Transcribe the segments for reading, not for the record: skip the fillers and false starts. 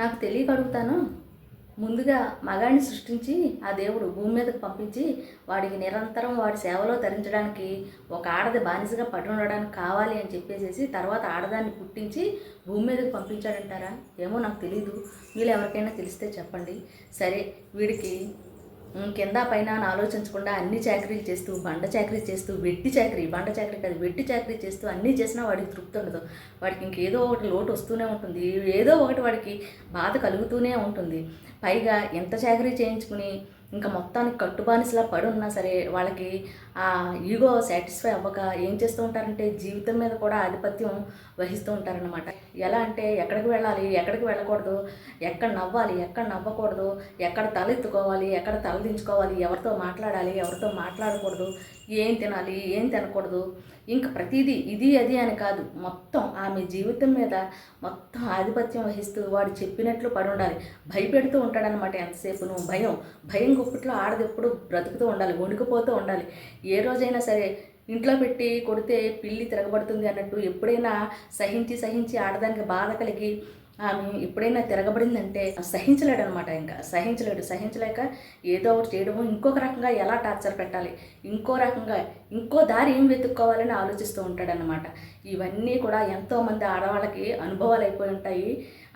నాకు తెలియక అడుగుతాను. ముందుగా మగాడిని సృష్టించి ఆ దేవుడు భూమి మీదకు పంపించి వాడికి నిరంతరం వాడి సేవలో తరించడానికి ఒక ఆడది బానిసగా పడి ఉండడానికి కావాలి అని చెప్పేసేసి తర్వాత ఆడదాన్ని పుట్టించి భూమి మీదకు పంపించాడంటారా? ఏమో నాకు తెలీదు. వీళ్ళు ఎవరికైనా తెలిస్తే చెప్పండి. సరే, వీడికి కింద పైన అని ఆలోచించకుండా అన్ని చాకరీలు చేస్తూ బండ చాకరీ చేస్తూ వెట్టి చాకరీ, బండ చాకరీ కాదు వెట్టి చాకరీ చేస్తూ అన్నీ చేసినా వాడికి తృప్తి ఉండదు. వాడికి ఇంకేదో ఒకటి లోటు వస్తూనే ఉంటుంది, ఏదో ఒకటి వాడికి బాధ కలుగుతూనే ఉంటుంది. పైగా ఎంత చాకరీ చేయించుకుని ఇంకా మొత్తానికి కట్టుబానిసలా పడి ఉన్నా సరే వాళ్ళకి ఆ ఈగో సాటిస్ఫై అవ్వక ఏం చేస్తూ ఉంటారంటే జీవితం మీద కూడా ఆధిపత్యం వహిస్తూ ఉంటారనమాట. ఎలా అంటే ఎక్కడికి వెళ్ళాలి, ఎక్కడికి వెళ్ళకూడదు, ఎక్కడ నవ్వాలి, ఎక్కడ నవ్వకూడదు, ఎక్కడ తల ఎత్తుకోవాలి, ఎక్కడ తల దించుకోవాలి, ఎవరితో మాట్లాడాలి, ఎవరితో మాట్లాడకూడదు, ఏం తినాలి, ఏం తినకూడదు, ఇంకా ప్రతిదీ ఇది అది అని కాదు, మొత్తం ఆమె జీవితం మీద మొత్తం ఆధిపత్యం వహిస్తూ వాడు చెప్పినట్లు పడి ఉండాలి. భయపెడుతూ ఉంటాడనమాట. ఎంతసేపు నువ్వు భయం భయం గుప్పిట్లో ఆడది ఎప్పుడు బ్రతుకుతూ ఉండాలి, వణికిపోతూ ఉండాలి. ఏ రోజైనా సరే ఇంట్లో పెట్టి కొడితే పిల్లి తిరగబడుతుంది అన్నట్టు ఎప్పుడైనా సహించి సహించి ఆడదానికి బాధ కలిగి ఆమె ఎప్పుడైనా తిరగబడిందంటే సహించలేడనమాట. ఇంకా సహించలేక ఏదో ఒకటి చేయడము, ఇంకొక రకంగా ఎలా టార్చర్ పెట్టాలి, ఇంకో రకంగా ఇంకో దారి ఏం వెతుక్కోవాలని ఆలోచిస్తూ ఉంటాడనమాట. ఇవన్నీ కూడా ఎంతోమంది ఆడవాళ్ళకి అనుభవాలు అయిపోయి ఉంటాయి.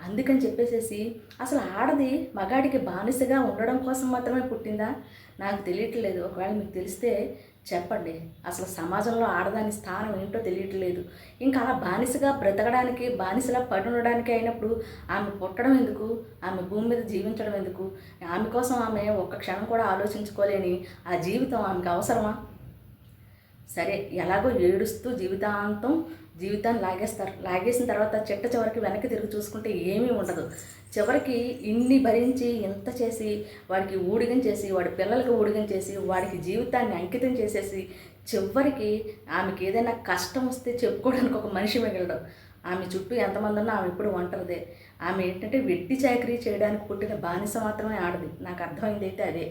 అందుకని చెప్పేసేసి అసలు ఆడది మగాడికి బానిసగా ఉండడం కోసం మాత్రమే పుట్టిందా? నాకు తెలియట్లేదు. ఒకవేళ మీకు తెలిస్తే చెప్పండి. అసలు సమాజంలో ఆడదాని స్థానం ఏంటో తెలియట్లేదు. ఇంకా అలా బానిసగా బ్రతకడానికి, బానిసలా పడి ఉండడానికి అయినప్పుడు ఆమె పుట్టడం ఎందుకు, ఆమె భూమి మీద జీవించడం ఎందుకు, ఆమె కోసం ఆమె ఒక్క క్షణం కూడా ఆలోచించుకోలేని ఆ జీవితం ఆమెకు అవసరమా? సరే, ఎలాగో ఏడుస్తూ జీవితాన్ని లాగేస్తారు. లాగేసిన తర్వాత చిట్ట చివరికి వెనక్కి తిరిగి చూసుకుంటే ఏమీ ఉండదు. చివరికి ఇన్ని భరించి ఇంత చేసి వాడికి ఊడిగం చేసి వాడి పిల్లలకి ఊడిగం చేసి వాడికి జీవితాన్ని అంకితం చేసేసి చివరికి ఆమెకి ఏదైనా కష్టం వస్తే చెప్పుకోవడానికి ఒక మనిషి మిగలడు. ఆమె చుట్టూ ఎంతమంది ఉన్నా ఆమె ఎప్పుడు ఒంటరిదే. ఆమె ఏంటంటే వెట్టి చాకరీ చేయడానికి పుట్టిన బానిస మాత్రమే ఆడది. నాకు అర్థమైంది అయితే అదే.